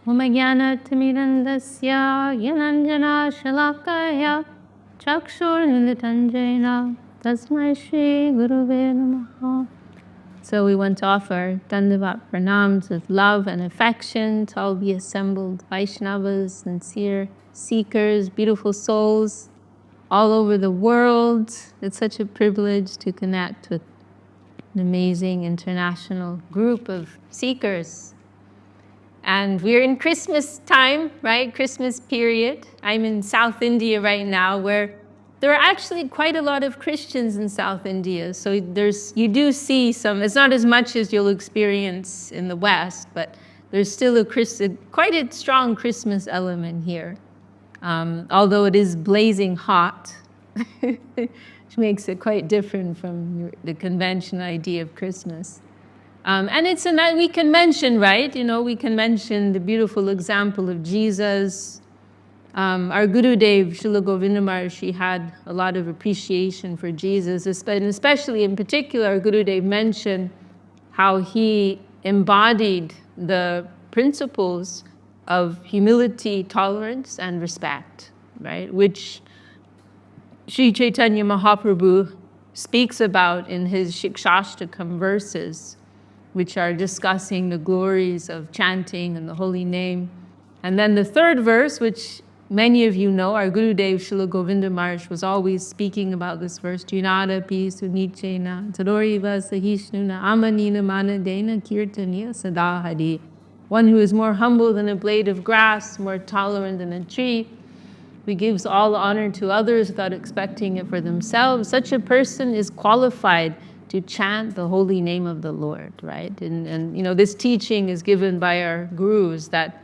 Omagyanatimirandasya yananjana shalakaya chakshurmilitanjena tasmai shri guruve namaha. So we want to offer Dandavat Pranams with love and affection to all the assembled Vaishnavas, sincere seekers, beautiful souls all over the world. It's such a privilege to connect with an amazing international group of seekers. And we're in Christmas time, right? Christmas period. I'm in South India right now, where there are actually quite a lot of Christians in South India. So you do see some, it's not as much as you'll experience in the West, but there's still quite a strong Christmas element here. Although it is blazing hot, which makes it quite different from the conventional idea of Christmas. And we can mention, right? We can mention the beautiful example of Jesus. Our Gurudev, Srila Govinda Maharshi, had a lot of appreciation for Jesus, and especially in particular, our Gurudev mentioned how he embodied the principles of humility, tolerance, and respect, right? Which Sri Chaitanya Mahaprabhu speaks about in his Shikshashtakam verses, which are discussing the glories of chanting and the holy name. And then the third verse, which many of you know, our Gurudev Srila Govinda Maharsh was always speaking about this verse, Junada pi sunichena tadoriva sahishnuna amanina manadena kirtaniya sadahari. One who is more humble than a blade of grass, more tolerant than a tree, who gives all honor to others without expecting it for themselves. Such a person is qualified to chant the holy name of the Lord, right? And this teaching is given by our gurus that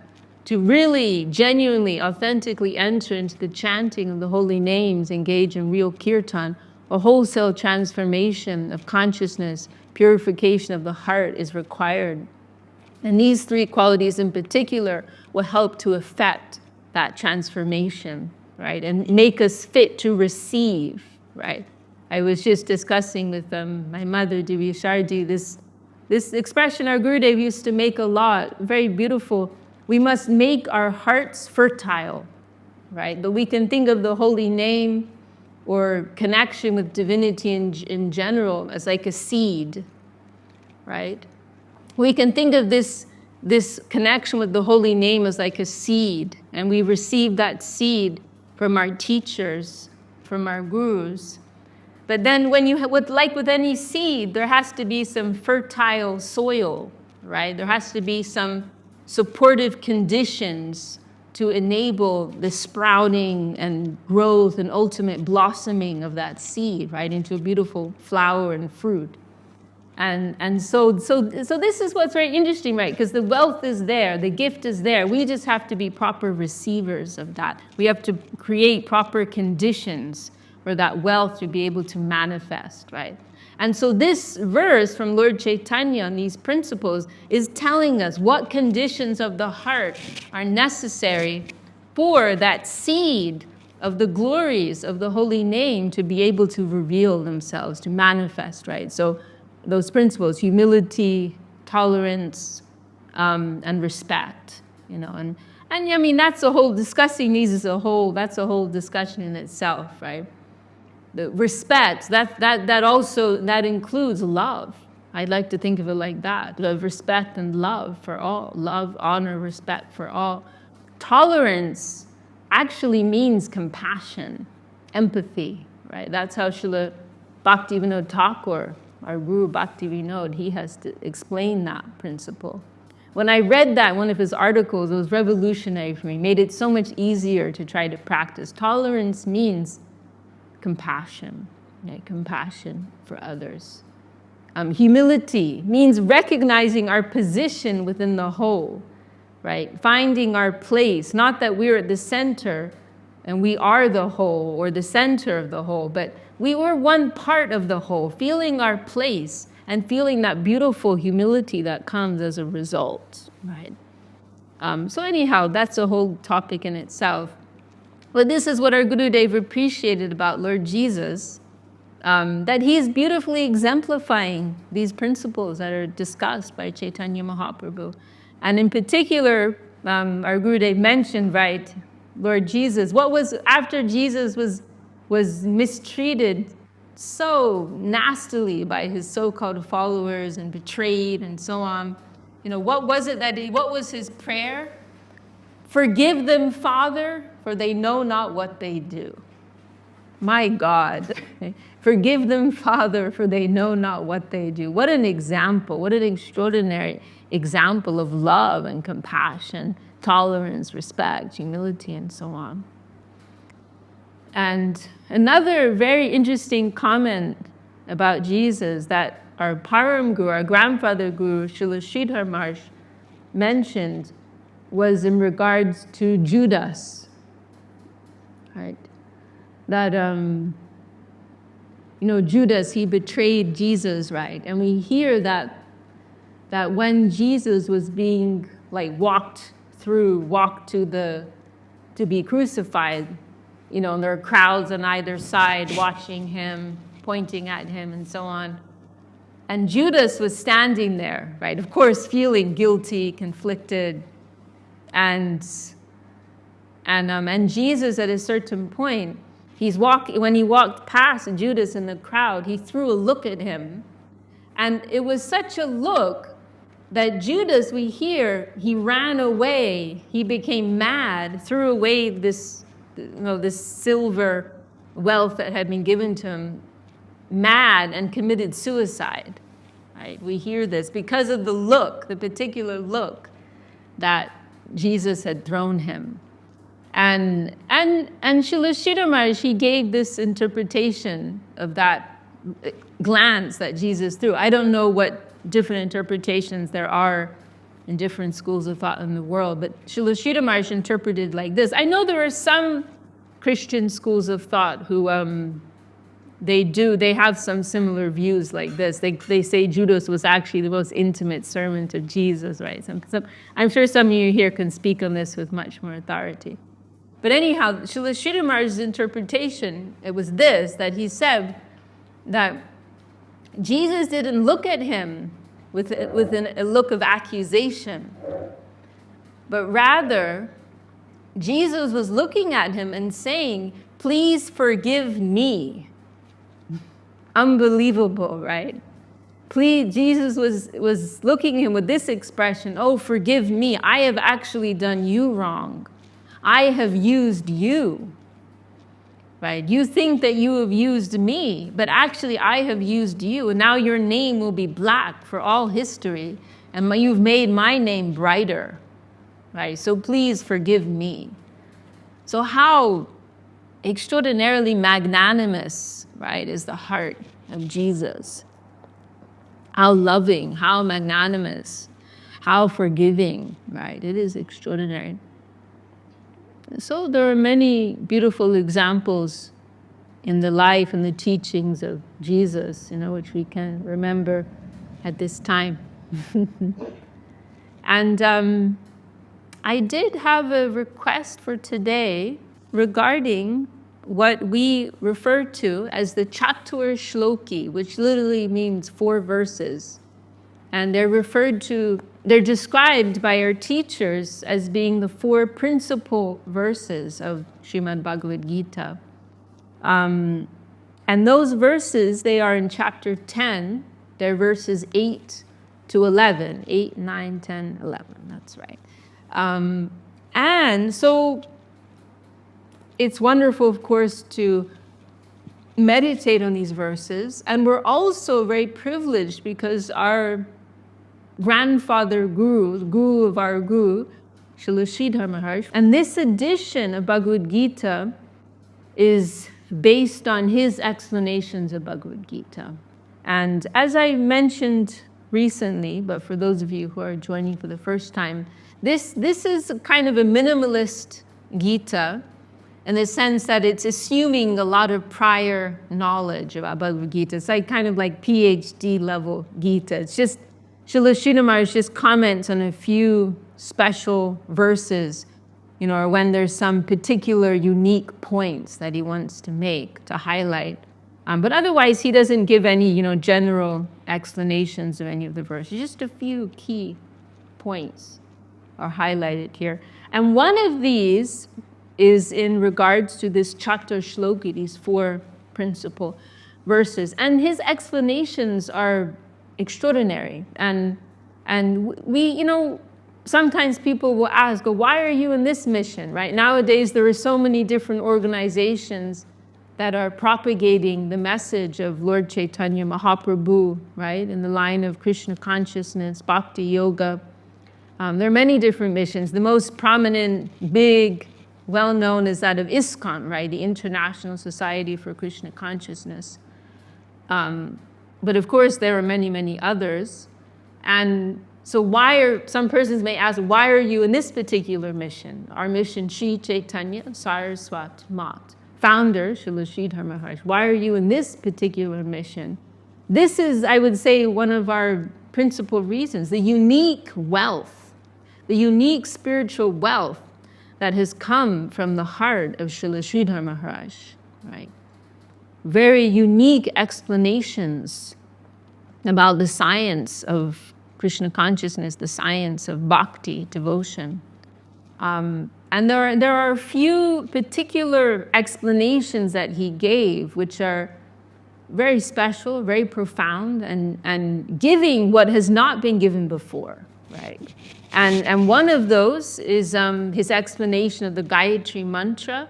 to really, genuinely, authentically enter into the chanting of the holy names, engage in real kirtan, a wholesale transformation of consciousness, purification of the heart is required. And these three qualities in particular will help to effect that transformation, right? And make us fit to receive, right? I was just discussing with my mother, Divya Shardi, this expression our Gurudev used to make a lot, very beautiful. We must make our hearts fertile, right? But we can think of the holy name or connection with divinity in general as like a seed, right? We can think of this connection with the holy name as like a seed, and we receive that seed from our teachers, from our gurus. But then with any seed, there has to be some fertile soil, right? There has to be some supportive conditions to enable the sprouting and growth and ultimate blossoming of that seed, right, into a beautiful flower and fruit. And so this is what's very interesting, right? Because the wealth is there, the gift is there. We just have to be proper receivers of that. We have to create proper conditions for that wealth to be able to manifest, right? And so this verse from Lord Chaitanya on these principles is telling us what conditions of the heart are necessary for that seed of the glories of the holy name to be able to reveal themselves, to manifest, right? So those principles, humility, tolerance, and respect, and I mean, that's a whole, discussing these that's a whole discussion in itself, right? The respect, that includes love. I'd like to think of it like that. Love, respect, and love for all. Love, honor, respect for all. Tolerance actually means compassion, empathy, right? That's how Srila Bhaktivinoda Thakur, our Guru Bhakti Vinod, he has to explain that principle. When I read that, one of his articles, it was revolutionary for me, made it so much easier to try to practice. Tolerance means compassion, right? Compassion for others. Humility means recognizing our position within the whole, right? Finding our place, not that we're at the center and we are the whole or the center of the whole, but we were one part of the whole, feeling our place and feeling that beautiful humility that comes as a result, right? So anyhow, that's a whole topic in itself. But this is what our Gurudev appreciated about Lord Jesus, that he's beautifully exemplifying these principles that are discussed by Chaitanya Mahaprabhu. And in particular, our Gurudev mentioned, right, Lord Jesus, what was, after Jesus was mistreated so nastily by his so-called followers and betrayed and so on, what was it what was his prayer? Forgive them, Father, for they know not what they do. My God, forgive them, Father, for they know not what they do. What an example, what an extraordinary example of love and compassion, tolerance, respect, humility, and so on. And another very interesting comment about Jesus that our Param Guru, our grandfather Guru, Srila Sridhar Maharaj, mentioned was in regards to Judas, right? That, Judas, he betrayed Jesus, right? And we hear that when Jesus was being walked to be crucified, and there are crowds on either side watching him, pointing at him, and so on. And Judas was standing there, right? Of course, feeling guilty, conflicted, and Jesus at a certain point, when he walked past Judas in the crowd, he threw a look at him, and it was such a look that Judas, we hear, he ran away, he became mad, threw away this silver wealth that had been given to him, mad, and committed suicide. Right? We hear this because of the particular look that Jesus had thrown him. And Srila Sridhar Maharaj, he gave this interpretation of that glance that Jesus threw. I don't know what different interpretations there are in different schools of thought in the world, but Srila Sridhar Maharaj interpreted like this. I know there are some Christian schools of thought who they have some similar views like this. They say Judas was actually the most intimate servant of Jesus, right? I'm sure some of you here can speak on this with much more authority. But anyhow, Srila Sridhar Maharaj's interpretation, it was this, that he said that Jesus didn't look at him with a look of accusation, but rather Jesus was looking at him and saying, please forgive me. Unbelievable, right? Please, Jesus was looking at him with this expression, oh, forgive me. I have actually done you wrong. I have used you, right? You think that you have used me, but actually I have used you, and now your name will be black for all history, and you've made my name brighter, right? So please forgive me. So how extraordinarily magnanimous, right, is the heart of Jesus. How loving, how magnanimous, how forgiving, right? It is extraordinary. So there are many beautiful examples in the life and the teachings of Jesus, which we can remember at this time. And I did have a request for today regarding what we refer to as the Chatur Shloki, which literally means 4 verses. And they're described by our teachers as being the 4 principal verses of Srimad Bhagavad-gītā. And those verses, they are in chapter 10. They're verses 8 to 11. 8, 9, 10, 11. That's right. And so it's wonderful, of course, to meditate on these verses. And we're also very privileged because our grandfather Guru, the Guru of our Guru, Srila Sridhar Maharaj, and this edition of Bhagavad-gītā is based on his explanations of Bhagavad-gītā. And as I mentioned recently, but for those of you who are joining for the first time, this is kind of a minimalist Gita in the sense that it's assuming a lot of prior knowledge about Bhagavad-gītā. It's kind of like PhD level Gita. It's just Srila Sridhar Maharaj just comments on a few special verses, or when there's some particular unique points that he wants to make, to highlight. But otherwise, he doesn't give any, general explanations of any of the verses, just a few key points. are highlighted here. And one of these is in regards to this Chatur Shloki, these 4 principal verses. And his explanations are extraordinary. And we, sometimes people will ask, why are you in this mission, right? Nowadays, there are so many different organizations that are propagating the message of Lord Chaitanya Mahaprabhu, right? In the line of Krishna consciousness, bhakti yoga. There are many different missions. The most prominent, big, well-known is that of ISKCON, right? The International Society for Krishna Consciousness. But of course, there are many, many others. And so some persons may ask, why are you in this particular mission? Our mission, Shri Chaitanya Saraswat Mat, founder, Srila Sridhar Maharaj. Why are you in this particular mission? This is, I would say, one of our principal reasons, the unique wealth, the unique spiritual wealth that has come from the heart of Srila Sridhar Maharaj, right? Very unique explanations about the science of Krishna consciousness, the science of bhakti, devotion. And there are a few particular explanations that he gave, which are very special, very profound, and giving what has not been given before, right? And one of those is his explanation of the Gayatri mantra,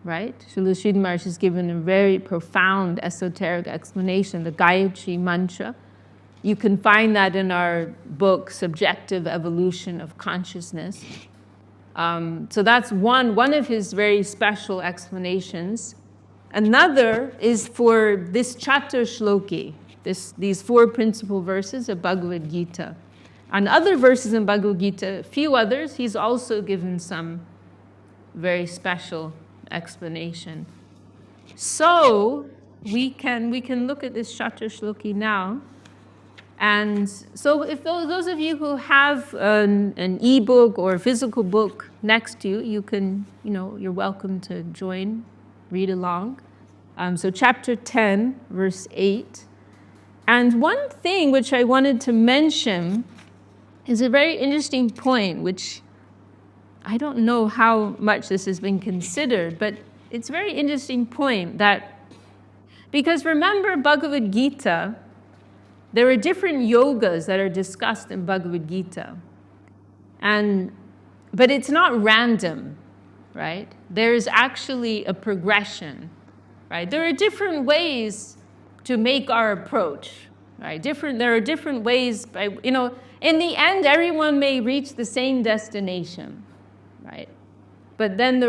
right? Srila Sridhar Maharaj has given a very profound esoteric explanation, the Gayatri mantra. You can find that in our book, Subjective Evolution of Consciousness. So that's one of his very special explanations. Another is for this Chatur Shloki, these 4 principal verses of Bhagavad-gītā. On other verses in Bhagavad-gītā, a few others, he's also given some very special explanation. So we can look at this Chatur Shloki now. And so if those of you who have an e-book or a physical book next to you, you can, you're welcome to join, read along. So chapter 10, verse 8. And one thing which I wanted to mention is a very interesting point, which I don't know how much this has been considered, but it's a very interesting point that, because remember Bhagavad-gītā, there are different yogas that are discussed in Bhagavad-gītā. But it's not random, right? There is actually a progression, right? There are different ways to make our approach, right? There are different ways, in the end, everyone may reach the same destination, right? But then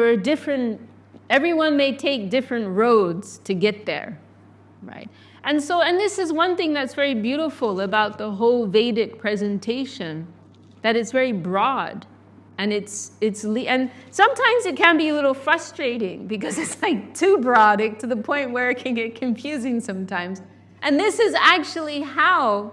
everyone may take different roads to get there, right? And this is one thing that's very beautiful about the whole Vedic presentation, that it's very broad, and and sometimes it can be a little frustrating because it's like too broad to the point where it can get confusing sometimes. And this is actually how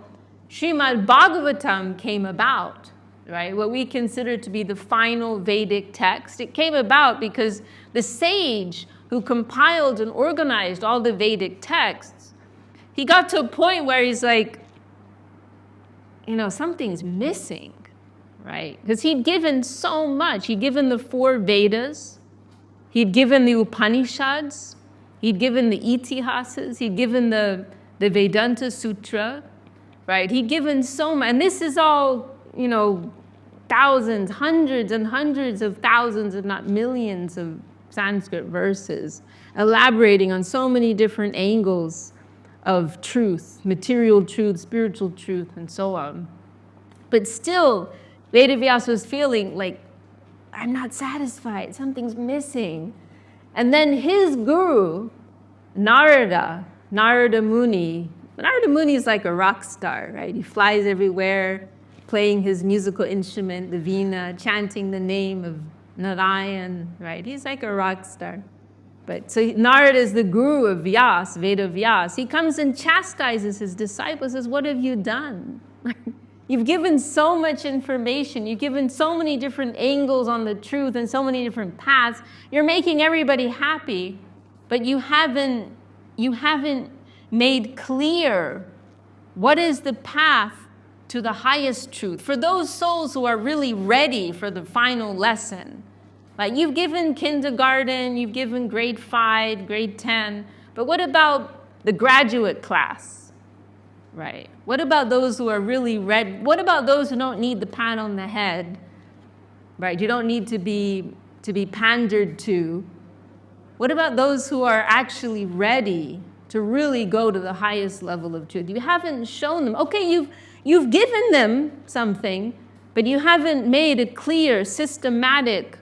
Srimad Bhagavatam came about, right? What we consider to be the final Vedic text. It came about because the sage who compiled and organized all the Vedic texts, he got to a point where he's like, something's missing, right? Because he'd given so much. He'd given the 4 Vedas. He'd given the Upanishads. He'd given the Itihasas. He'd given the Vedanta Sutra, right? He'd given so much. And this is all, thousands, hundreds and hundreds of thousands, if not millions of Sanskrit verses, elaborating on so many different angles of truth, material truth, spiritual truth, and so on. But still, Vedavyasa was feeling like, I'm not satisfied, something's missing. And then his guru, Narada Muni is like a rock star, right? He flies everywhere, playing his musical instrument, the veena, chanting the name of Narayan, right? He's like a rock star. But so Narada is the guru of Vyas, Veda Vyas. He comes and chastises his disciples, says, what have you done? You've given so much information. You've given so many different angles on the truth and so many different paths. You're making everybody happy, but you haven't made clear what is the path to the highest truth, for those souls who are really ready for the final lesson. Like you've given kindergarten, you've given grade 5, grade 10, but what about the graduate class, right? What about those who are really ready? What about those who don't need the pat on the head, right? You don't need to be pandered to. What about those who are actually ready to really go to the highest level of truth? You haven't shown them. Okay, you've given them something, but you haven't made a clear, systematic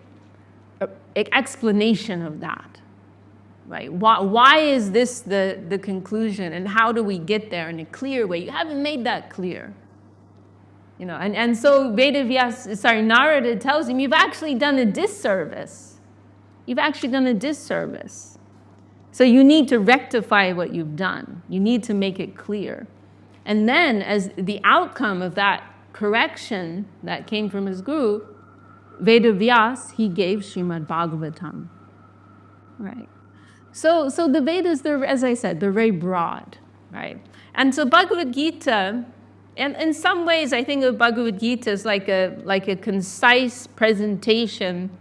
explanation of that, right? Why is this the conclusion, and how do we get there in a clear way? You haven't made that clear. You know, and so Narada tells him, you've actually done a disservice. You've actually done a disservice. So you need to rectify what you've done. You need to make it clear. And then as the outcome of that correction that came from his guru, Vedavyas, he gave Srimad Bhagavatam. Right. So the Vedas, as I said, they're very broad, right? And so Bhagavad-gītā, and in some ways I think of Bhagavad-gītā as like a concise presentation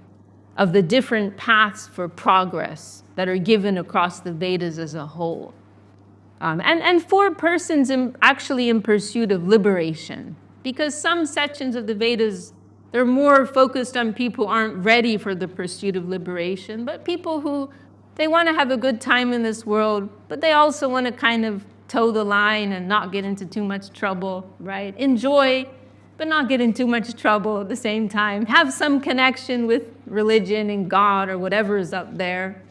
of the different paths for progress that are given across the Vedas as a whole. And for persons actually in pursuit of liberation, because some sections of the Vedas, they're more focused on people who aren't ready for the pursuit of liberation, but people who, they want to have a good time in this world, but they also want to kind of toe the line and not get into too much trouble, right? Enjoy, but not get in too much trouble at the same time. Have some connection with religion and God or whatever is up there,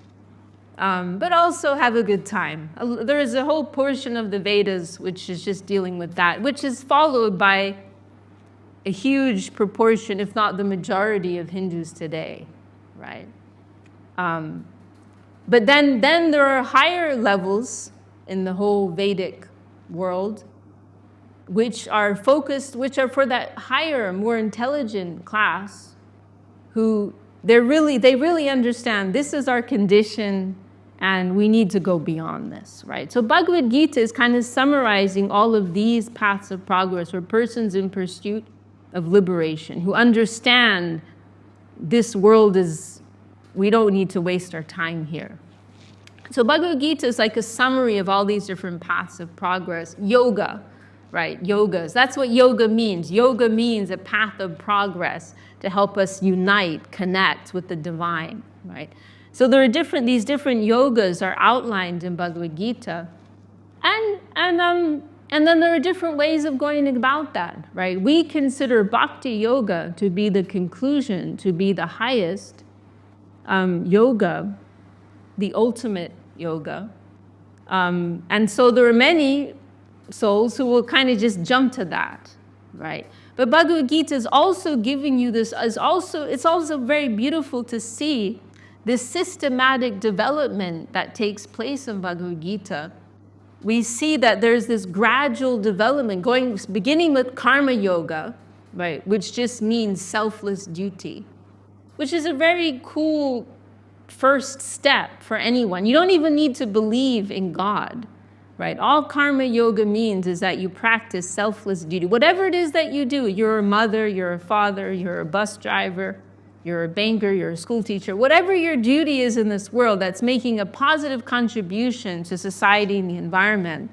but also have a good time. There is a whole portion of the Vedas which is just dealing with that, which is followed by a huge proportion, if not the majority of Hindus today, right? But then there are higher levels in the whole Vedic world, which are for that higher, more intelligent class, who they really understand this is our condition and we need to go beyond this, right? So Bhagavad-gītā is kind of summarizing all of these paths of progress for persons in pursuit of liberation, who understand this world is, we don't need to waste our time here. So Bhagavad-gītā is like a summary of all these different paths of progress. Yoga, right? Yogas. That's what yoga means. Yoga means a path of progress to help us unite, connect with the divine, right? So there are these different yogas are outlined in Bhagavad-gītā. And then there are different ways of going about that, right? We consider bhakti yoga to be the conclusion, to be the highest yoga, the ultimate yoga. And so there are many souls who will kind of just jump to that, right? But Bhagavad-gītā is also giving you this, it's also very beautiful to see this systematic development that takes place in Bhagavad-gītā. We see that there's this gradual development beginning with karma yoga, right, which just means selfless duty, which is a very cool first step for anyone. You don't even need to believe in God, right? All karma yoga means is that you practice selfless duty. Whatever it is that you do, you're a mother, you're a father, you're a bus driver, you're a banker, you're a school teacher, whatever your duty is in this world that's making a positive contribution to society and the environment,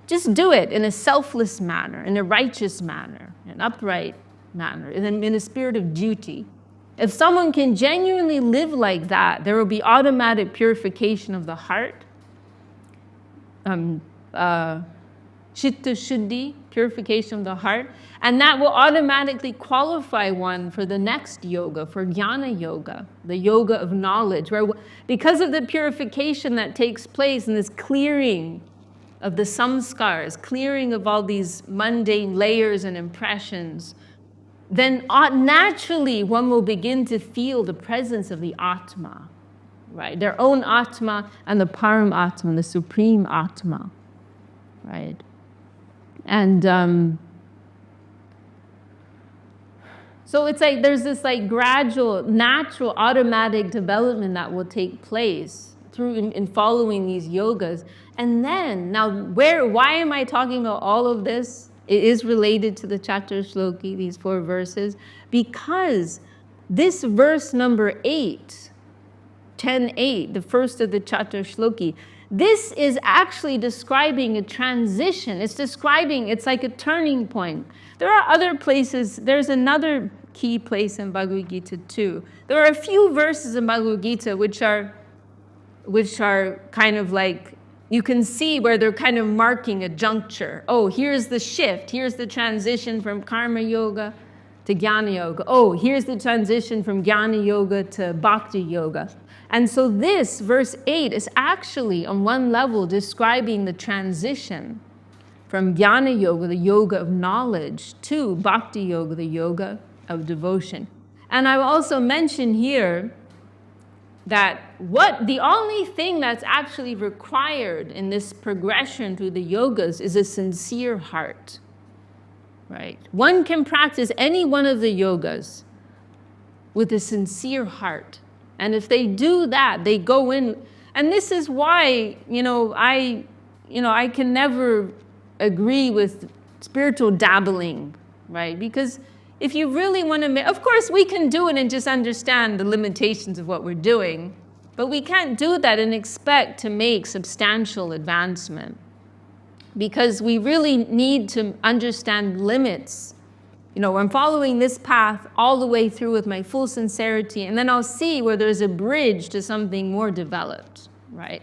just do it in a selfless manner, in a righteous manner, an upright manner, in a spirit of duty. If someone can genuinely live like that, there will be automatic purification of the heart, chitta shuddhi, purification of the heart, and that will automatically qualify one for the next yoga, for jnana yoga, the yoga of knowledge, where because of the purification that takes place in this clearing of the samskars, clearing of all these mundane layers and impressions, then naturally one will begin to feel the presence of the Atma, right? Their own Atma and the Param Atma, the Supreme Atma, right? And so it's like there's this like gradual, natural, automatic development that will take place through in following these yogas. And then, now why am I talking about all of this It is related to the Chaturshloki, these 4 verses, because this verse number 8, 10:8, the first of the Chaturshloki, this is actually describing a transition. It's like a turning point. There are other places. There's another key place in Bhagavad-gītā too. There are a few verses in Bhagavad-gītā which are kind of like, you can see where they're kind of marking a juncture. Oh, here's the shift. Here's the transition from karma yoga to jnana yoga. Oh, here's the transition from jnana yoga to bhakti yoga. And so this, verse 8, is actually on one level describing the transition from jnana yoga, the yoga of knowledge, to bhakti yoga, the yoga of devotion. And I will also mention here that the only thing that's actually required in this progression through the yogas is a sincere heart, right? One can practice any one of the yogas with a sincere heart. And if they do that, they go in, and this is why, I can never agree with spiritual dabbling, right? Because if you really want to of course we can do it and just understand the limitations of what we're doing, but we can't do that and expect to make substantial advancement, because we really need to understand limits. I'm following this path all the way through with my full sincerity, and then I'll see where there's a bridge to something more developed, right?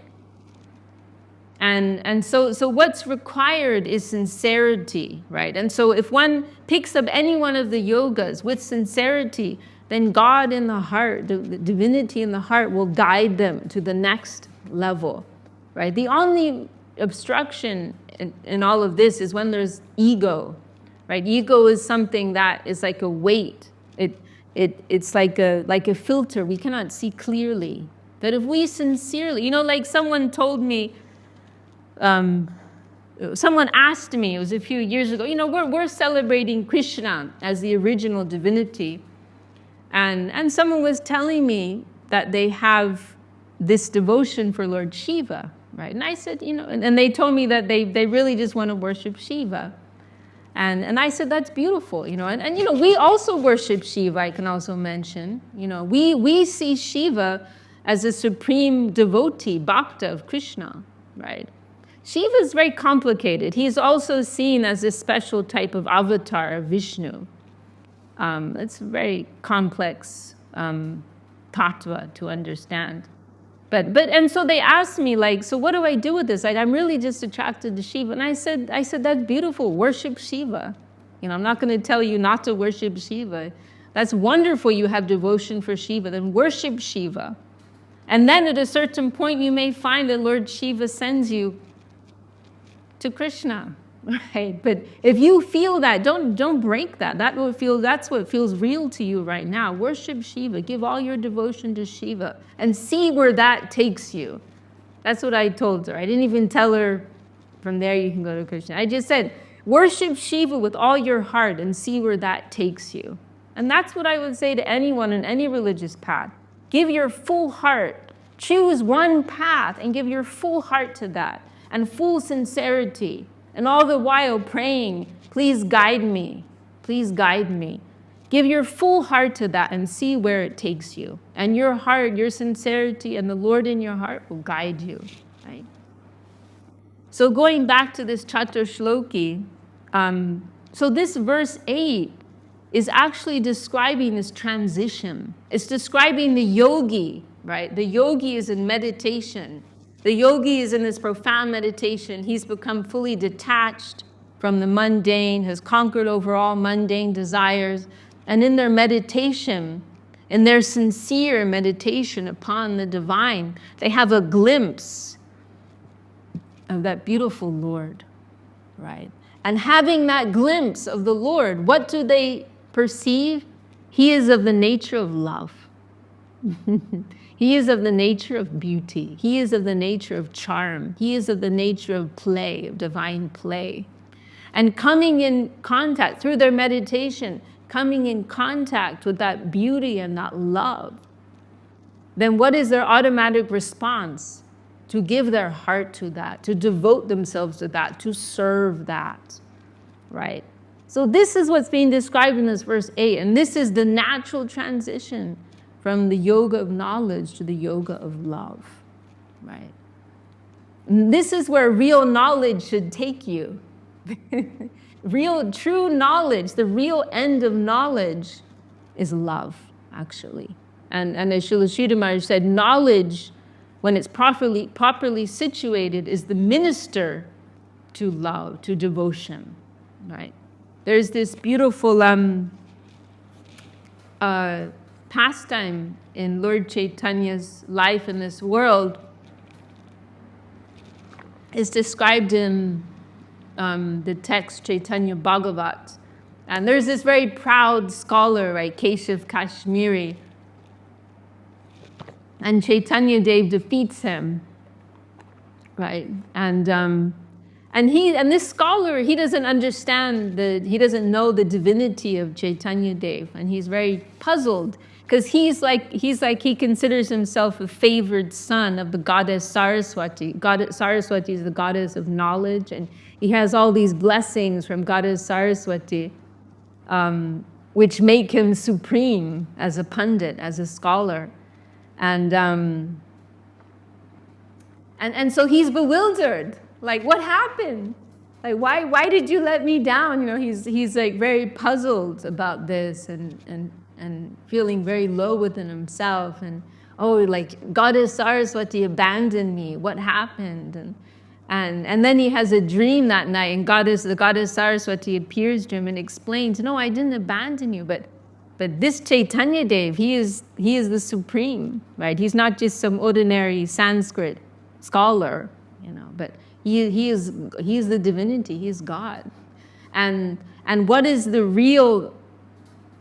And so what's required is sincerity, right? And so if one picks up any one of the yogas with sincerity, then God in the heart, the divinity in the heart, will guide them to the next level, right? The only obstruction in all of this is when there's ego, right? Ego is something that is like a weight. It's like a filter. We cannot see clearly. But if we sincerely, like someone told me, someone asked me, it was a few years ago, we're celebrating Krishna as the original divinity. And someone was telling me that they have this devotion for Lord Shiva, right? And I said, and they told me that they really just want to worship Shiva. And I said, that's beautiful, and we also worship Shiva, I can also mention. We see Shiva as a supreme devotee, bhakta of Krishna, right? Shiva is very complicated. He's also seen as a special type of avatar of Vishnu. It's a very complex tattva to understand. And so they asked me, so what do I do with this? I'm really just attracted to Shiva. And I said, that's beautiful. Worship Shiva. I'm not going to tell you not to worship Shiva. That's wonderful you have devotion for Shiva. Then worship Shiva. And then at a certain point, you may find that Lord Shiva sends you to Krishna, right? But if you feel that, don't break that. That's what feels real to you right now. Worship Shiva. Give all your devotion to Shiva and see where that takes you. That's what I told her. I didn't even tell her from there you can go to Krishna. I just said, worship Shiva with all your heart and see where that takes you. And that's what I would say to anyone in any religious path. Give your full heart. Choose one path and give your full heart to that, and full sincerity, and all the while praying, please guide me, please guide me. Give your full heart to that and see where it takes you. And your heart, your sincerity, and the Lord in your heart will guide you, right? So going back to this Chaturshloki, so this verse 8 is actually describing this transition. It's describing the yogi, right? The yogi is in meditation. The yogi is in this profound meditation. He's become fully detached from the mundane, has conquered over all mundane desires. And in their meditation, in their sincere meditation upon the divine, they have a glimpse of that beautiful Lord, right? And having that glimpse of the Lord, what do they perceive? He is of the nature of love. He is of the nature of beauty. He is of the nature of charm. He is of the nature of play, of divine play. And coming in contact, through their meditation, coming in contact with that beauty and that love, then what is their automatic response? To give their heart to that, to devote themselves to that, to serve that. right? So this is what's being described in this verse 8, and this is the natural transition from the yoga of knowledge to the yoga of love, right? And this is where real knowledge should take you. Real, true knowledge, the real end of knowledge is love, actually. And as Srila Sridhar Maharaj said, knowledge, when it's properly situated, is the minister to love, to devotion, right? There's this beautiful pastime in Lord Chaitanya's life in this world. It's described in the text Chaitanya Bhagavat. And there's this very proud scholar, right, Keshav Kashmiri. And Chaitanya Dev defeats him, right? And this scholar, he doesn't understand he doesn't know the divinity of Chaitanya Dev, and he's very puzzled because he considers himself a favored son of the goddess Saraswati. Saraswati is the goddess of knowledge, and he has all these blessings from goddess Saraswati, which make him supreme as a pundit, as a scholar, and so he's bewildered. Like, what happened? Like, why did you let me down? You know, he's like very puzzled about this and feeling very low within himself. And, oh, like, Goddess Saraswati abandoned me. What happened? And then he has a dream that night, and the Goddess Saraswati appears to him and explains, no, I didn't abandon you, but this Chaitanya Dev, he is the supreme, right? He's not just some ordinary Sanskrit scholar, you know, but he is the divinity. He is God, and what is the real?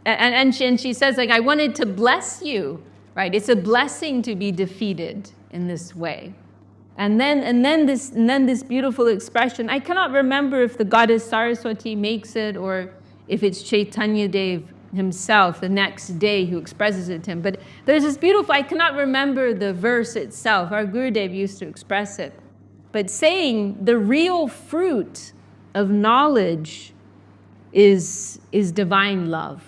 And she says, like, I wanted to bless you, right? It's a blessing to be defeated in this way, and then this beautiful expression. I cannot remember if the goddess Saraswati makes it or if it's Chaitanya Dev himself the next day who expresses it to him. But there's this beautiful. I cannot remember the verse itself. Our Gurudev used to express it. But saying the real fruit of knowledge is divine love,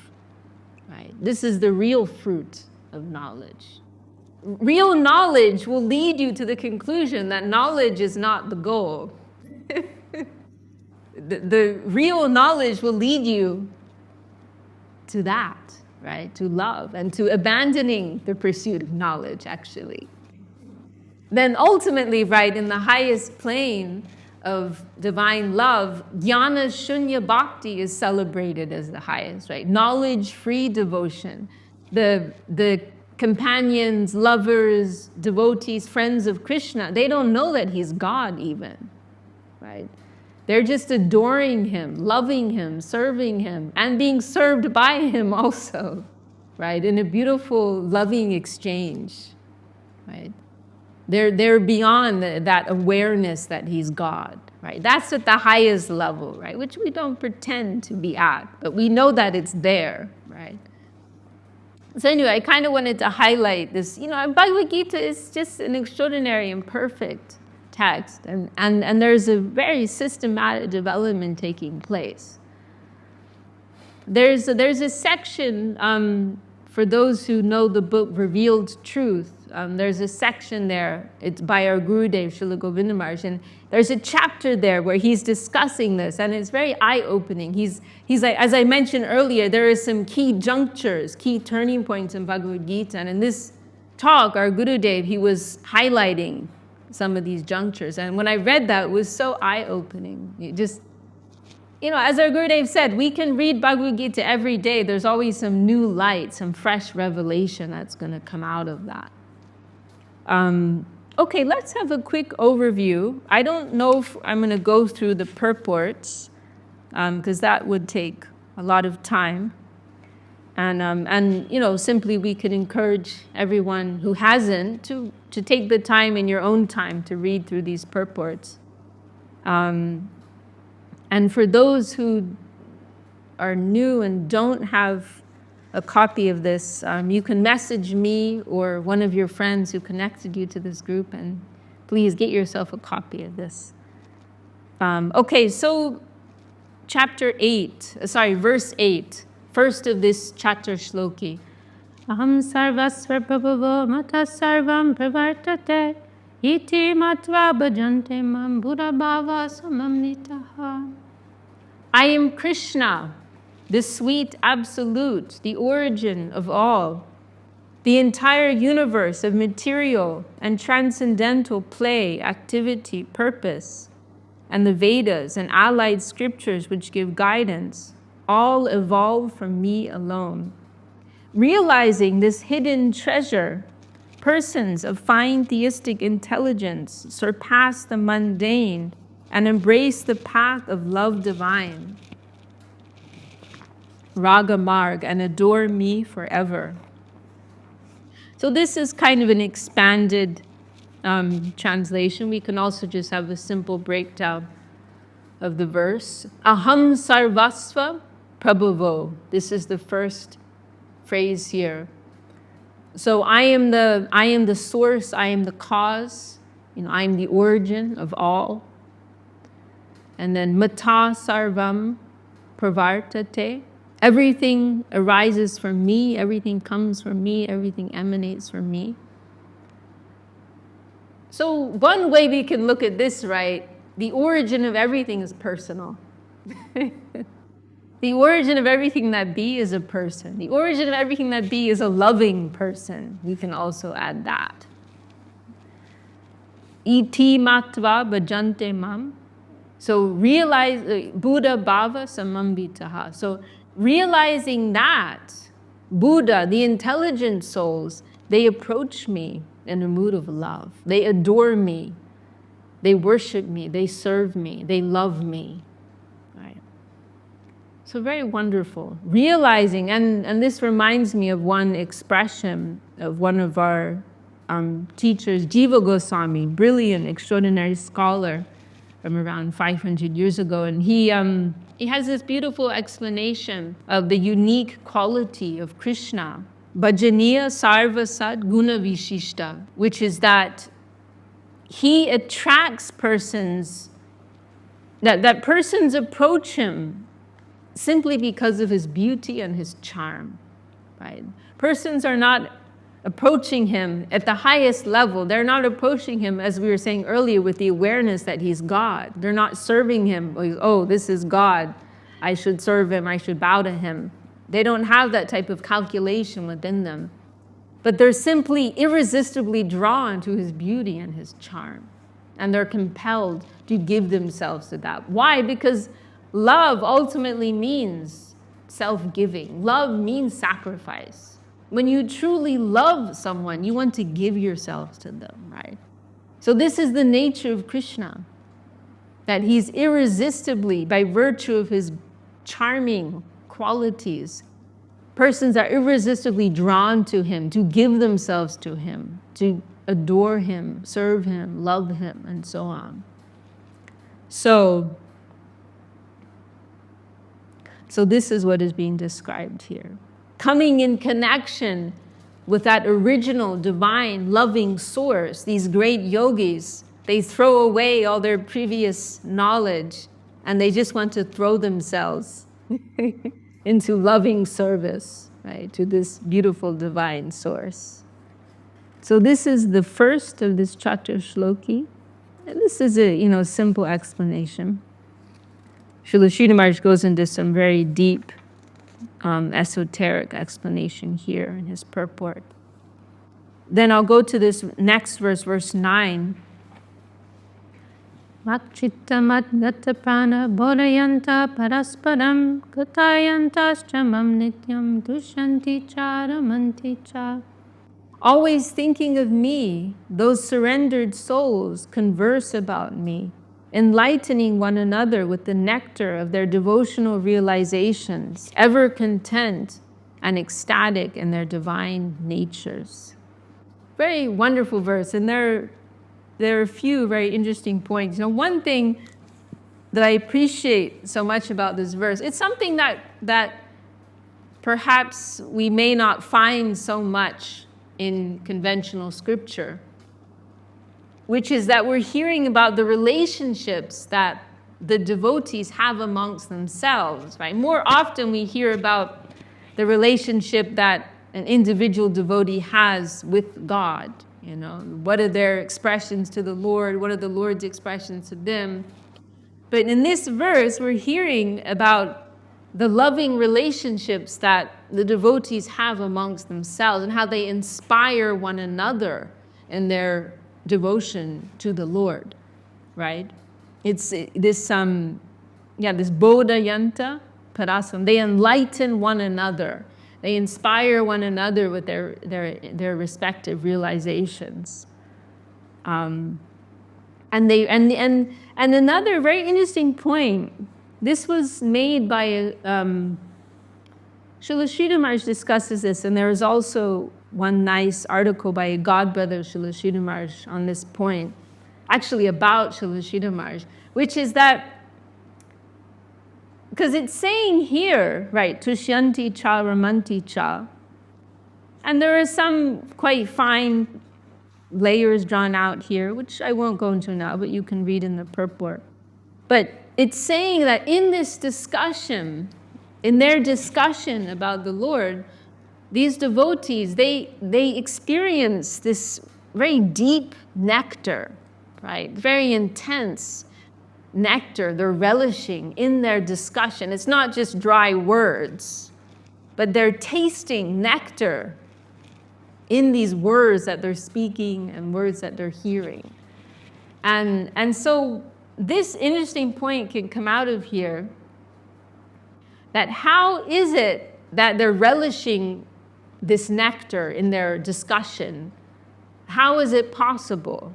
right? This is the real fruit of knowledge. Real knowledge will lead you to the conclusion that knowledge is not the goal. The real knowledge will lead you to that, right? To love and to abandoning the pursuit of knowledge, actually. Then ultimately, right, in the highest plane of divine love, jnana shunya bhakti is celebrated as the highest, right? Knowledge-free devotion. The companions, lovers, devotees, friends of Krishna, they don't know that he's God even, right? They're just adoring him, loving him, serving him, and being served by him also, right? In a beautiful, loving exchange, right? They're beyond that awareness that he's God, right? That's at the highest level, right? Which we don't pretend to be at, but we know that it's there, right? So anyway, I kind of wanted to highlight this. You know, Bhagavad-gītā is just an extraordinary and perfect text, and there's a very systematic development taking place. There's a section for those who know the book Revealed Truth. There's a section there. It's by our Gurudev, Srila Govinda Maharaj, and there's a chapter there where he's discussing this, and it's very eye-opening. He's like, as I mentioned earlier, there are some key junctures, key turning points in Bhagavad-gītā, and in this talk, our Gurudev, he was highlighting some of these junctures, and when I read that, it was so eye-opening. It just, you know, as our Gurudev said, we can read Bhagavad-gītā every day. There's always some new light, some fresh revelation that's going to come out of that. Okay, let's have a quick overview. I don't know if I'm going to go through the purports, because that would take a lot of time. And you know, simply we could encourage everyone who hasn't to take the time in your own time to read through these purports. And for those who are new and don't have a copy of this, you can message me or one of your friends who connected you to this group, and please get yourself a copy of this. Okay, so verse 8, first of this chapter shloki. Aham sarvasva prabhavo mata sarvam pravartate iti matva bhajante mam buddha bhava samamnitaha. I am Krishna, the sweet absolute, the origin of all. The entire universe of material and transcendental play, activity, purpose, and the Vedas and allied scriptures which give guidance, all evolve from me alone. Realizing this hidden treasure, persons of fine theistic intelligence surpass the mundane and embrace the path of love divine, Raga Marg, and adore me forever. So this is kind of an expanded translation. We can also just have a simple breakdown of the verse. Aham sarvasva prabhavo. This is the first phrase here. So I am the source, I am the cause, I am the origin of all. And then mata sarvam pravartate. Everything arises from me, everything comes from me, everything emanates from me. So one way we can look at this, right, the origin of everything is personal. The origin of everything that be is a person. The origin of everything that be is a loving person. We can also add that. Iti matva bhajante mam. So realize, Buddha bhava samambitaha. So realizing that, Buddha, the intelligent souls, they approach me in a mood of love. They adore me. They worship me. They serve me. They love me. Right? So very wonderful. Realizing, and this reminds me of one expression of one of our teachers, Jiva Goswami, brilliant, extraordinary scholar from around 500 years ago. And he has this beautiful explanation of the unique quality of Krishna, Bhajaniya Sarva Sat Guna Vishishta, which is that he attracts persons, that persons approach him simply because of his beauty and his charm, right? Persons are not approaching him at the highest level. They're not approaching him, as we were saying earlier, with the awareness that he's God. They're not serving him, oh, this is God, I should serve him, I should bow to him. They don't have that type of calculation within them. But they're simply irresistibly drawn to his beauty and his charm. And they're compelled to give themselves to that. Why? Because love ultimately means self-giving. Love means sacrifice. When you truly love someone, you want to give yourselves to them, right? So this is the nature of Krishna, that he's irresistibly, by virtue of his charming qualities, persons are irresistibly drawn to him, to give themselves to him, to adore him, serve him, love him, and so on. So this is what is being described here. Coming in connection with that original, divine, loving source, these great yogis, they throw away all their previous knowledge and they just want to throw themselves into loving service, right, to this beautiful divine source. So this is the first of this chapter shloki. And this is a simple explanation. Srila Sridhar Maharaj goes into some very deep esoteric explanation here in his purport. Then I'll go to this next verse, verse 9. Makchittamat gatapana bodhayanta parasparam katayantaschamam nityam dushanti charamanti cha. Always thinking of me, those surrendered souls converse about me, enlightening one another with the nectar of their devotional realizations, ever content and ecstatic in their divine natures. Very wonderful verse, and there are a few very interesting points. One thing that I appreciate so much about this verse, it's something that perhaps we may not find so much in conventional scripture, which is that we're hearing about the relationships that the devotees have amongst themselves, right? More often we hear about the relationship that an individual devotee has with God. You know, what are their expressions to the Lord? What are the Lord's expressions to them? But in this verse, we're hearing about the loving relationships that the devotees have amongst themselves and how they inspire one another in their devotion to the Lord, right? It's this, this bodhayanta parasam. They enlighten one another. They inspire one another with their respective realizations. And another very interesting point. This was made by Srila Sridhar Maharaj discusses this, and there is also one nice article by a godbrother of Srila Sridhar Maharaj on this point, actually about Srila Sridhar Maharaj, which is that, because it's saying here, right, tushyanti cha ramanti cha, and there are some quite fine layers drawn out here, which I won't go into now, but you can read in the purport. But it's saying that in this discussion, in their discussion about the Lord, these devotees, they experience this very deep nectar, right? Very intense nectar they're relishing in their discussion. It's not just dry words, but they're tasting nectar in these words that they're speaking and words that they're hearing. And so this interesting point can come out of here, that how is it that they're relishing this nectar in their discussion? How is it possible?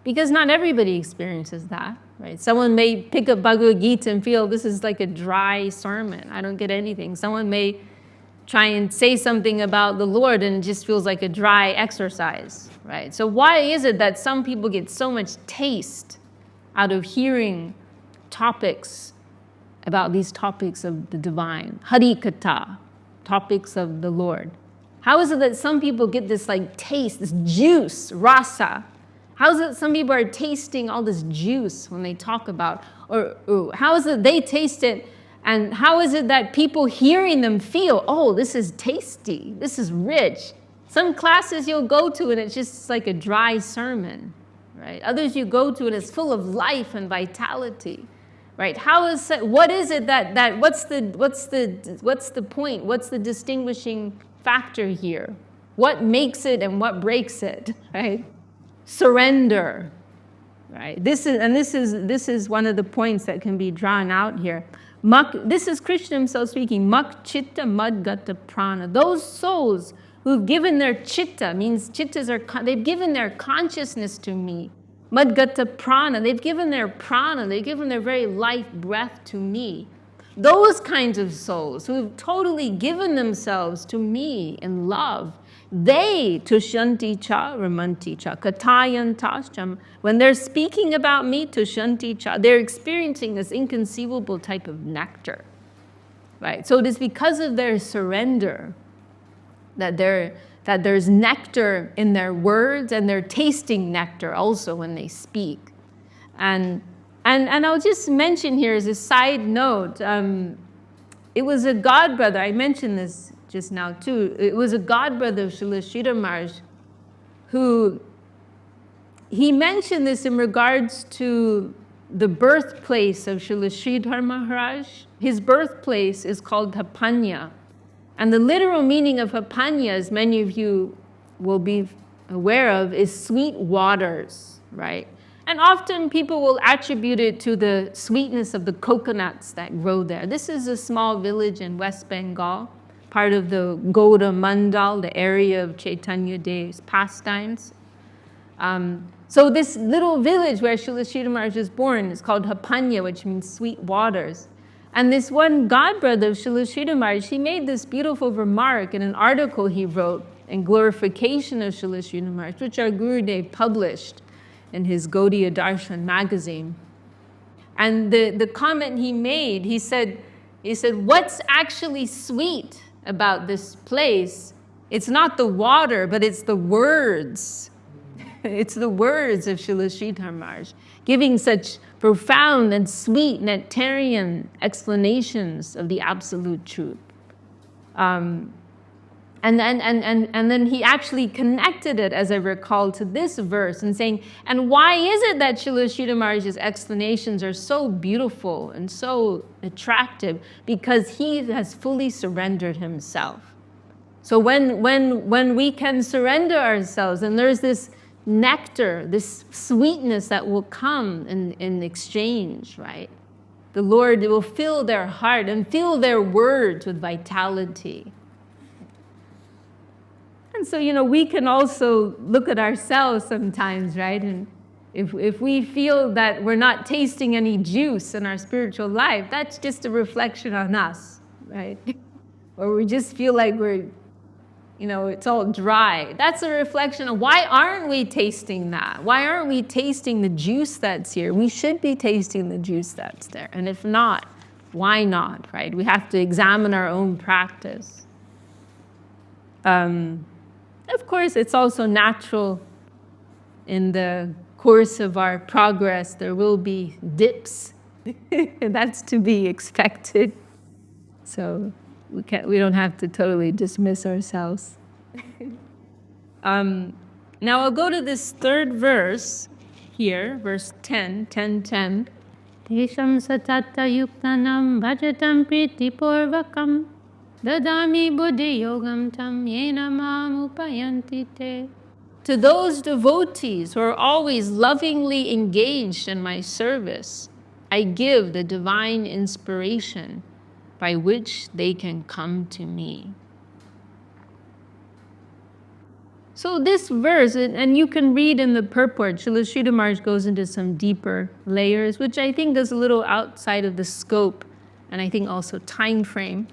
Because not everybody experiences that, right? Someone may pick up Bhagavad-gītā and feel this is like a dry sermon. I don't get anything. Someone may try and say something about the Lord and it just feels like a dry exercise, right? So why is it that some people get so much taste out of hearing topics about these topics of the divine, Harikatha, topics of the Lord? How is it that some people get this like taste, this juice, rasa? How is it some people are tasting all this juice when they talk about, or how is it they taste it, and how is it that people hearing them feel, oh, this is tasty, this is rich? Some classes you'll go to and it's just like a dry sermon, right? Others you go to and it's full of life and vitality, right? What is it that what's the point? What's the distinguishing factor here? What makes it and what breaks it, right? Surrender, right? This is one of the points that can be drawn out here. This is Krishna himself speaking. Mak chitta madgata prana. Those souls who've given their chitta, means chittas they've given their consciousness to me. Madgata prana, they've given their prana, they've given their very life breath to me. Those kinds of souls who've totally given themselves to me in love, they, tushyanti cha ramanti cha, katayantascham, when they're speaking about me, tushyanti cha, they're experiencing this inconceivable type of nectar, right? So it is because of their surrender that there's nectar in their words, and they're tasting nectar also when they speak. And I'll just mention here as a side note, it was a godbrother, I mentioned this just now too, it was a godbrother of Srila Sridhar Maharaj who, he mentioned this in regards to the birthplace of Srila Sridhar Maharaj. His birthplace is called Hapanya. And the literal meaning of Hapanya, as many of you will be aware of, is sweet waters, right? And often people will attribute it to the sweetness of the coconuts that grow there. This is a small village in West Bengal, part of the Gauda Mandal, the area of Chaitanya Dev's pastimes. So this little village where Srila Sridhar Maharaj was born is called Hapanya, which means sweet waters. And this one godbrother of Srila Sridhar Maharaj, he made this beautiful remark in an article he wrote in glorification of Srila Sridhar Maharaj, which our Gurudev published in his Gaudiya Darshan magazine. And the comment he made, he said, what's actually sweet about this place? It's not the water, but it's the words. It's the words of Srila Sridhar Maharaj, giving such profound and sweet nectarian explanations of the absolute truth. And then he actually connected it, as I recall, to this verse and saying, and why is it that Srila Sridhar Maharaj's explanations are so beautiful and so attractive? Because he has fully surrendered himself. So when we can surrender ourselves, and there's this nectar, this sweetness that will come in exchange, right? The Lord will fill their heart and fill their words with vitality. And so, we can also look at ourselves sometimes, right? And if we feel that we're not tasting any juice in our spiritual life, that's just a reflection on us, right? Or we just feel like we're, it's all dry. That's a reflection of why aren't we tasting that? Why aren't we tasting the juice that's here? We should be tasting the juice that's there. And if not, why not, right? We have to examine our own practice. Of course, it's also natural in the course of our progress, there will be dips. That's to be expected. So we don't have to totally dismiss ourselves. Now I'll go to this third verse here, verse 10:10. Tesham satata yuktanam bhajatam pritipurvakam dadami buddhi yogam tam yena mam upayanti te. To those devotees who are always lovingly engaged in my service, I give the divine inspiration by which they can come to me. So this verse, and you can read in the purport, Srila Sridhar Maharaj goes into some deeper layers, which I think is a little outside of the scope, and I think also time frame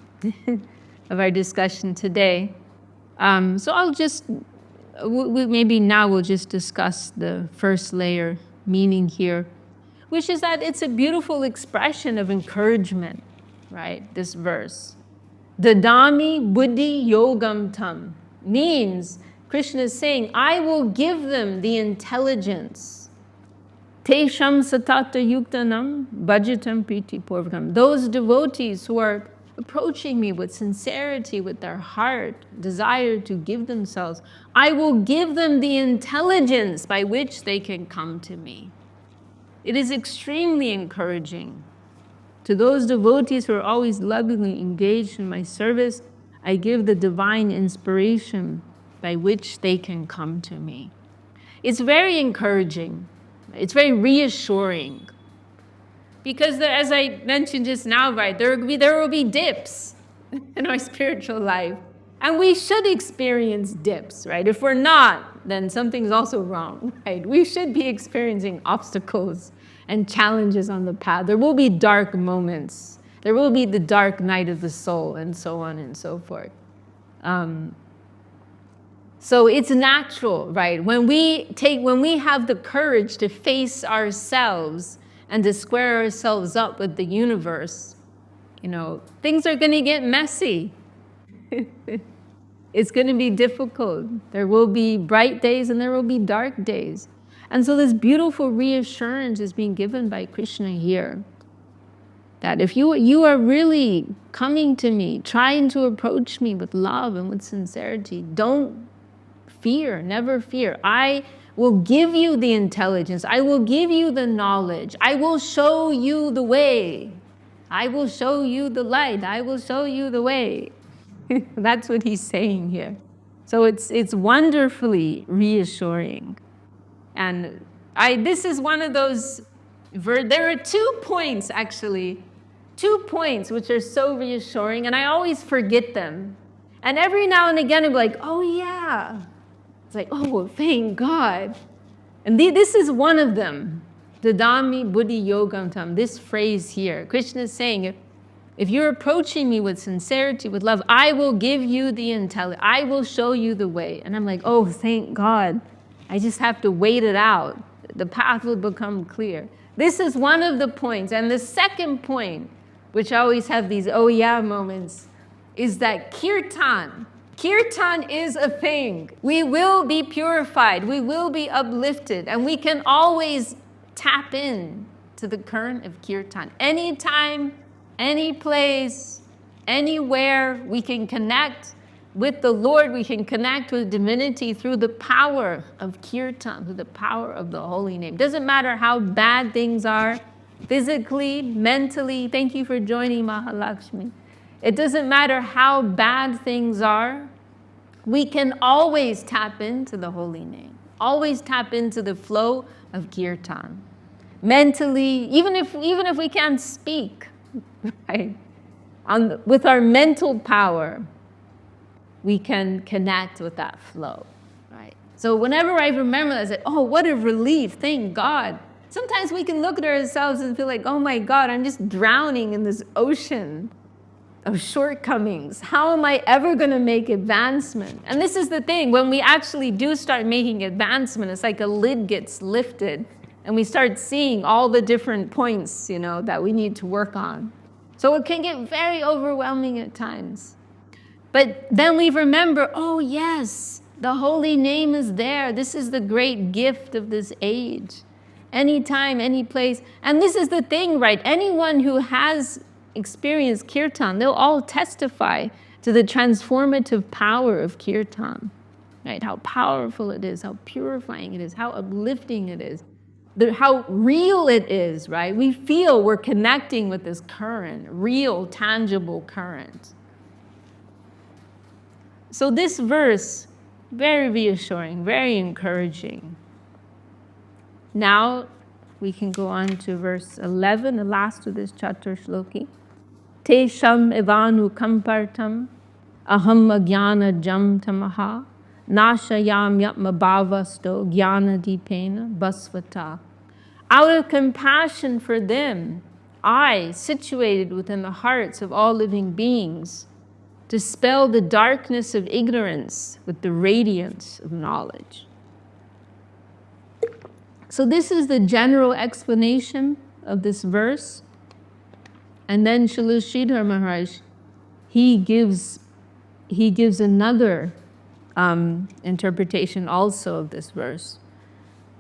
of our discussion today. So I'll just, maybe now we'll just discuss the first layer meaning here, which is that it's a beautiful expression of encouragement, right? This verse. Dadami buddhi yogam tam means Krishna is saying, I will give them the intelligence. Tesham satata yuktanam bhajatam priti purvakam. Those devotees who are approaching me with sincerity, with their heart, desire to give themselves, I will give them the intelligence by which they can come to me. It is extremely encouraging. To those devotees who are always lovingly engaged in my service, I give the divine inspiration by which they can come to me. It's very encouraging. It's very reassuring. Because there, as I mentioned just now, right, there will be dips in our spiritual life. And we should experience dips, right? If we're not, then something's also wrong, right? We should be experiencing obstacles and challenges on the path. There will be dark moments. There will be the dark night of the soul, and so on and so forth. So it's natural, right? When we have the courage to face ourselves and to square ourselves up with the universe, things are going to get messy. It's going to be difficult. There will be bright days and there will be dark days. And so this beautiful reassurance is being given by Krishna here. That if you are really coming to me, trying to approach me with love and with sincerity, don't fear, never fear. I will give you the intelligence. I will give you the knowledge. I will show you the way. I will show you the light. I will show you the way. That's what he's saying here. So it's wonderfully reassuring. And this is one of those, there are 2 points actually, 2 points which are so reassuring, and I always forget them. And every now and again I'm like, oh yeah. It's like, oh, thank God. And this is one of them. Dadami buddhi yogam tam. This phrase here. Krishna is saying, if you're approaching me with sincerity, with love, I will give you the intelligence. I will show you the way. And I'm like, oh, thank God. I just have to wait it out. The path will become clear. This is one of the points. And the second point, which I always have these oh yeah moments, is that kirtan. Kirtan is a thing. We will be purified. We will be uplifted. And we can always tap in to the current of kirtan. Anytime, any place, anywhere we can connect with the Lord, we can connect with divinity through the power of kirtan, through the power of the holy name. Doesn't matter how bad things are, physically, mentally. Thank you for joining, Mahalakshmi. It doesn't matter how bad things are, we can always tap into the holy name, always tap into the flow of kirtan. Mentally, even if we can't speak, right? With our mental power, we can connect with that flow, right? So whenever I remember that, I say, oh, what a relief, thank God. Sometimes we can look at ourselves and feel like, oh my God, I'm just drowning in this ocean of shortcomings. How am I ever going to make advancement? And this is the thing, when we actually do start making advancement, it's like a lid gets lifted and we start seeing all the different points, that we need to work on. So it can get very overwhelming at times. But then we remember, oh yes, the holy name is there. This is the great gift of this age. Anytime, any place. And this is the thing, right? Anyone who has experienced kirtan, they'll all testify to the transformative power of kirtan, right? How powerful it is, how purifying it is, how uplifting it is, how real it is, right? We feel we're connecting with this current, real, tangible current. So this verse, very reassuring, very encouraging. Now we can go on to verse 11, the last of this Chatur Shloki. Te sham evanu kampartam aham agyana jam tamaha nashayam yatmabhavasto jnana dipena basvata. Out of compassion for them, I, situated within the hearts of all living beings, dispel the darkness of ignorance with the radiance of knowledge. So this is the general explanation of this verse. And then Srila Sridhar Maharaj, he gives another interpretation also of this verse.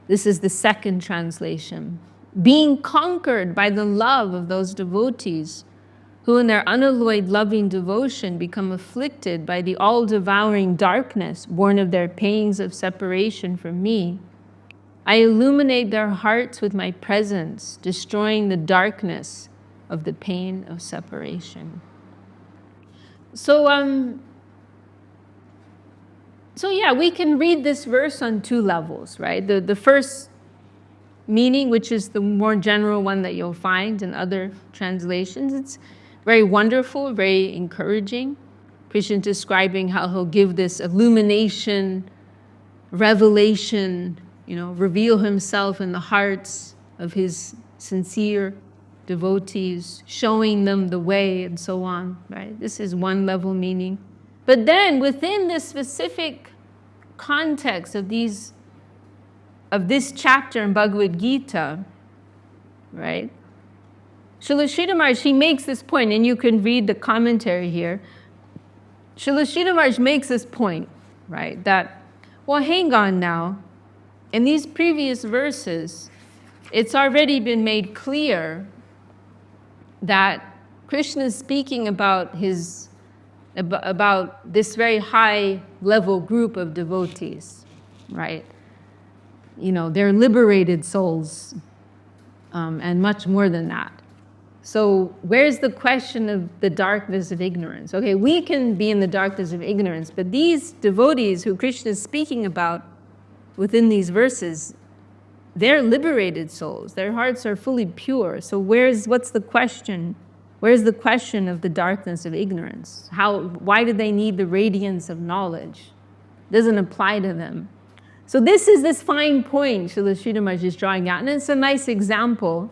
This is the second translation. Being conquered by the love of those devotees who in their unalloyed loving devotion become afflicted by the all-devouring darkness born of their pains of separation from me, I illuminate their hearts with my presence, destroying the darkness of the pain of separation. So yeah, we can read this verse on two levels, right? The first meaning, which is the more general one that you'll find in other translations, it's very wonderful, very encouraging. Krishna describing how he'll give this illumination, revelation, reveal himself in the hearts of his sincere devotees, showing them the way and so on, right? This is one level meaning. But then within the specific context of this chapter in Bhagavad-gītā, right? Srila Sridhar Maharaj, he makes this point, and you can read the commentary here. Srila Sridhar Maharaj makes this point, right? That, well, hang on now. In these previous verses, it's already been made clear that Krishna is speaking about this very high level group of devotees, right? They're liberated souls, and much more than that. So where's the question of the darkness of ignorance? Okay, we can be in the darkness of ignorance, but these devotees who Krishna is speaking about within these verses, they're liberated souls. Their hearts are fully pure. So what's the question? Where's the question of the darkness of ignorance? Why do they need the radiance of knowledge? It doesn't apply to them. So this is this fine point Srila Sridhar Maharaj is drawing out, and it's a nice example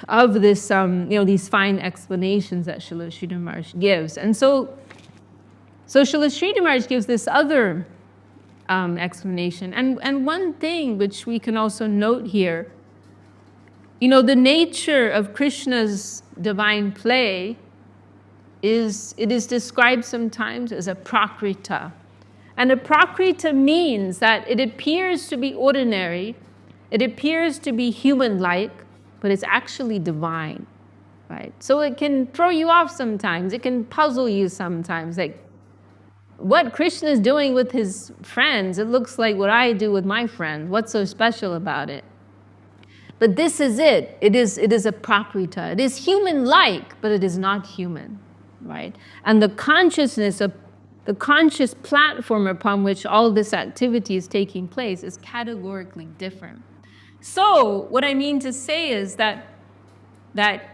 of this, these fine explanations that Srila Sridhar Maharaj gives. And so Srila Sridhar Maharaj gives this other explanation. And one thing which we can also note here, the nature of Krishna's divine play is described sometimes as a prakrita. And a prakrita means that it appears to be ordinary, it appears to be human-like, but it's actually divine, right? So it can throw you off sometimes. It can puzzle you sometimes. Like, what Krishna is doing with his friends, it looks like what I do with my friends. What's so special about it? But this is it. It is a prakrita. It is human-like, but it is not human, right? And the consciousness of the conscious platform upon which all this activity is taking place is categorically different. So what I mean to say is that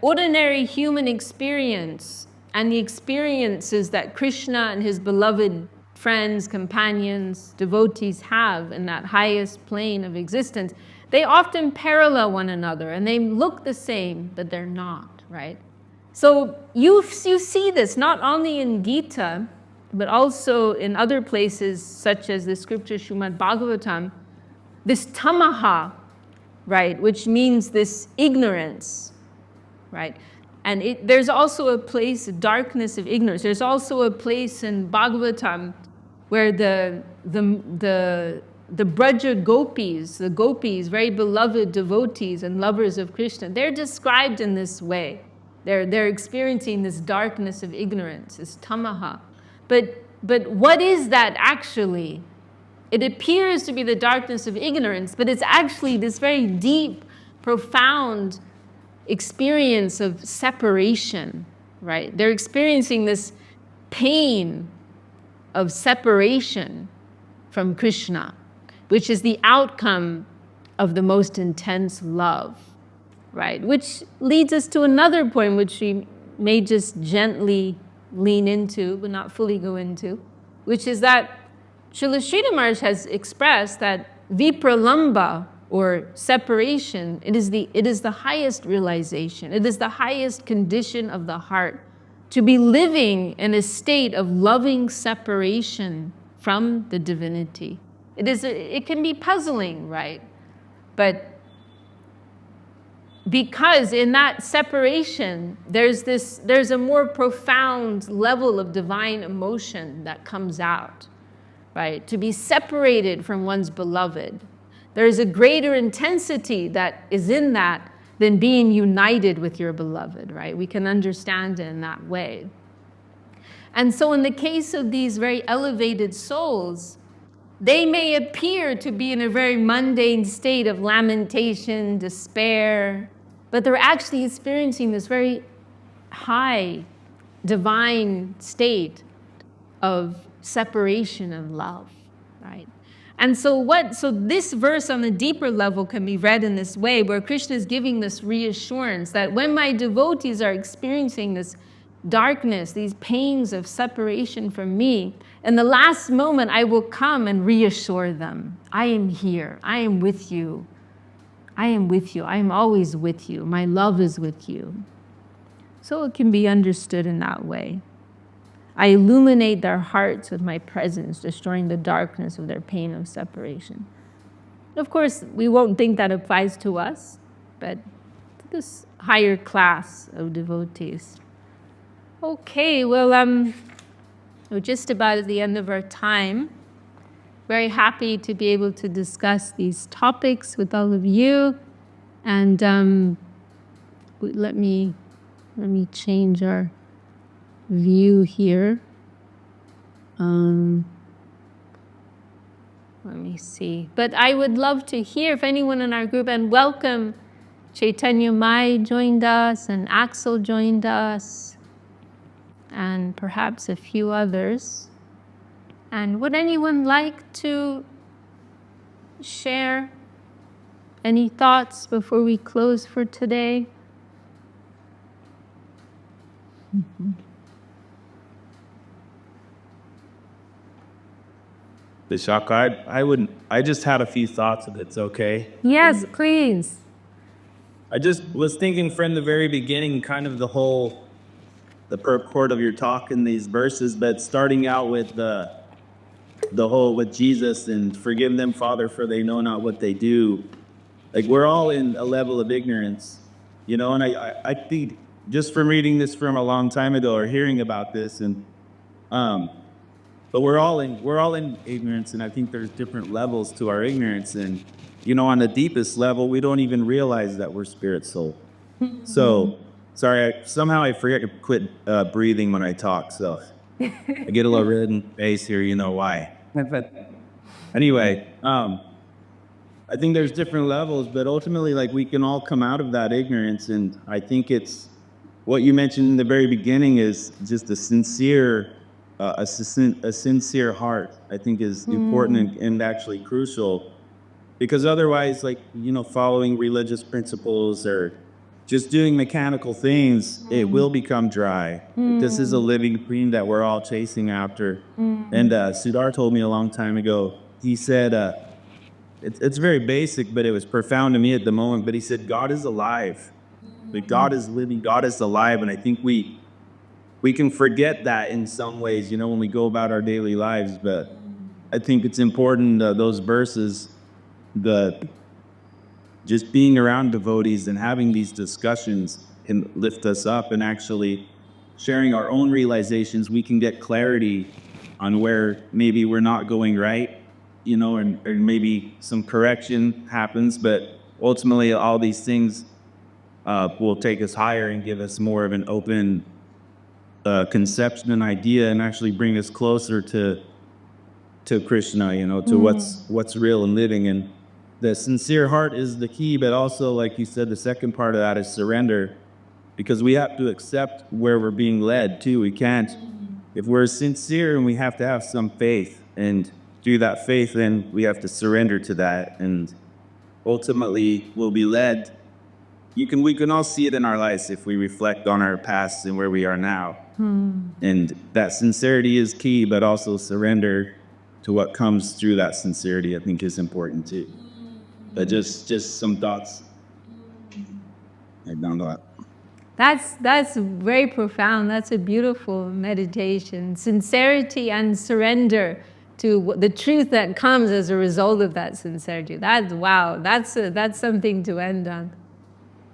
ordinary human experience and the experiences that Krishna and his beloved friends, companions, devotees have in that highest plane of existence, they often parallel one another and they look the same, but they're not, right? So you see this not only in Gita, but also in other places such as the scripture Srimad Bhagavatam, this tamaha, right, which means this ignorance, right? And there's also a place, darkness of ignorance. There's also a place in Bhagavatam where the Braja gopis, the gopis, very beloved devotees and lovers of Krishna, they're described in this way. They're experiencing this darkness of ignorance, this tamaha. But what is that actually? It appears to be the darkness of ignorance, but it's actually this very deep, profound experience of separation, right? They're experiencing this pain of separation from Krishna, which is the outcome of the most intense love, right? Which leads us to another point, which we may just gently lean into, but not fully go into, which is that Srila Sridhar Maharaj has expressed that vipralamba, or separation, it is the highest realization. It is the highest condition of the heart, to be living in a state of loving separation from the divinity. It can be puzzling, right? But because in that separation, there's a more profound level of divine emotion that comes out, right? To be separated from one's beloved. There is a greater intensity that is in that than being united with your beloved, right? We can understand it in that way. And so in the case of these very elevated souls, they may appear to be in a very mundane state of lamentation, despair, but they're actually experiencing this very high divine state of separation and love, right? And so this verse on the deeper level can be read in this way, where Krishna is giving this reassurance that when my devotees are experiencing this darkness, these pains of separation from me, in the last moment I will come and reassure them. I am here. I am with you. I am with you. I am always with you. My love is with you. So it can be understood in that way. I illuminate their hearts with my presence, destroying the darkness of their pain of separation. Of course, we won't think that applies to us, but to this higher class of devotees. Okay, well, we're just about at the end of our time. Very happy to be able to discuss these topics with all of you. And let me change our view here. Let me see. But I would love to hear if anyone in our group, and welcome Chaitanya Mai joined us, and Axel joined us, and perhaps a few others. And would anyone like to share any thoughts before we close for today? Mm-hmm. Vishaka, I just had a few thoughts, if it's okay. Yes, please. I just was thinking from the very beginning, kind of the purport of your talk in these verses, but starting out with the whole with Jesus and forgive them, Father, for they know not what they do. Like, we're all in a level of ignorance, and I think just from reading this from a long time ago or hearing about this, and But we're all in ignorance, and I think there's different levels to our ignorance. And on the deepest level, we don't even realize that we're spirit soul. So, sorry, somehow I forget to quit breathing when I talk. So I get a little red in the face here. You know why? Anyway, I think there's different levels, but ultimately, like, we can all come out of that ignorance. And I think it's what you mentioned in the very beginning is just a sincere heart, I think, is important and actually crucial, because otherwise, like, following religious principles or just doing mechanical things, it will become dry. This is a living dream that we're all chasing after. And Sudar told me a long time ago, he said, it's very basic, but it was profound to me at the moment, but he said, God is alive. Like, God is living, God is alive. And I think we can forget that in some ways, when we go about our daily lives. But I think it's important, those verses, just being around devotees and having these discussions can lift us up, and actually sharing our own realizations, we can get clarity on where maybe we're not going right, and maybe some correction happens. But ultimately, all these things will take us higher and give us more of an open conception and idea, and actually bring us closer to Krishna, to what's real and living. And the sincere heart is the key, but also, like you said, the second part of that is surrender, because we have to accept where we're being led too. We can't, if we're sincere, and we have to have some faith, and through that faith, then we have to surrender to that, and ultimately we'll be led. We can all see it in our lives if we reflect on our past and where we are now. And that sincerity is key, but also surrender to what comes through that sincerity, I think, is important too. But just some thoughts. I don't know. That's very profound. That's a beautiful meditation. Sincerity and surrender to the truth that comes as a result of that sincerity. Wow. That's something to end on.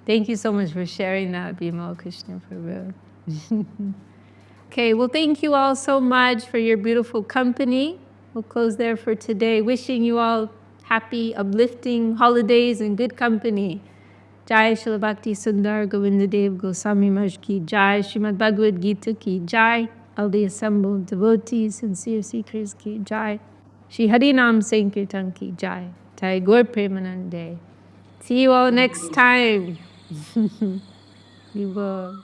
Thank you so much for sharing that, Bimal Krishna Prabhu. Okay, well, thank you all so much for your beautiful company. We'll close there for today. Wishing you all happy, uplifting holidays and good company. Jai Srila Bhakti Sundar Govinda Dev Goswami Maharaj ki Jai. Srimad Bhagavad-gītā ki Jai. All the assembled devotees, sincere seekers ki Jai. Shri Harinam Sankirtan ki Jai. Jai Gaur Premanande. See you all next time. We will.